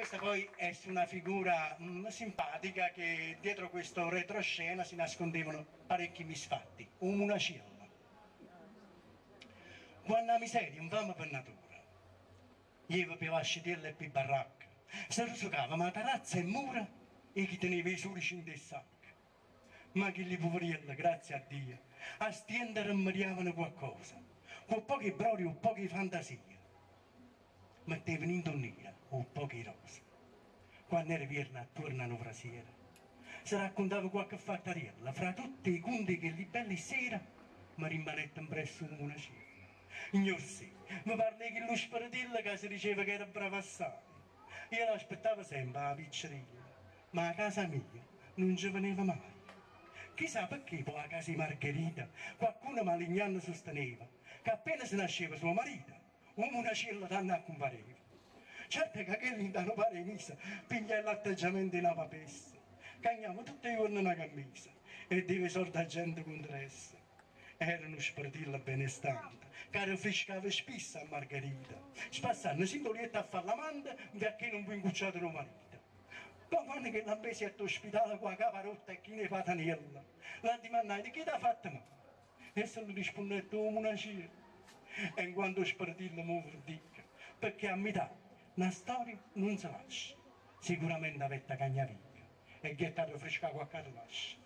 Questa poi è una figura simpatica che dietro questo retroscena si nascondevano parecchi misfatti, una cilla. Quando la miseria infama per natura, io per la scitella e per baracca, si rusicava ma tarazza e mura e chi teneva i sudici in del sacco. Ma che li poverelli, grazie a Dio, a stienda rimediavano qualcosa, con poche brodi o poche fantasie. Mettevano in donnina o poche rose. Quando era vierna attorno a una frasiera, si raccontava qualche fattarella, fra tutti i conti che li belli sera mi rimanette impresso come una cifra. Ignor sì, mi parlei che lo sparatello che si diceva che era bravo assai. Io l'aspettavo sempre a piccerilla, ma a casa mia non ci veniva mai. Chissà perché poi a casa di Margherita qualcuno malignando sosteneva che appena si nasceva suo marito, una cella tanto accompagnava. Certo che quelli danno pare misa, piglia l'atteggiamento in una papessa, cagniamo tutti i giorni una camisa e deve soldi a gente contro essa. Era uno spartillo benestante, che fiscava spesso a Margherita, spassando simbolietta a fare l'amante perché non può incucciare lo marito. Poi quando che l'ha preso all'ospedale con la capa rotta e chi ne fa tanella, l'ha domandato chi t'ha fatto male? E se lo rispondette come una cera. E in quanto spartillo muove dica, perché a metà una storia non si lascia, sicuramente avete cagna via e gettato fresca qualche lascia.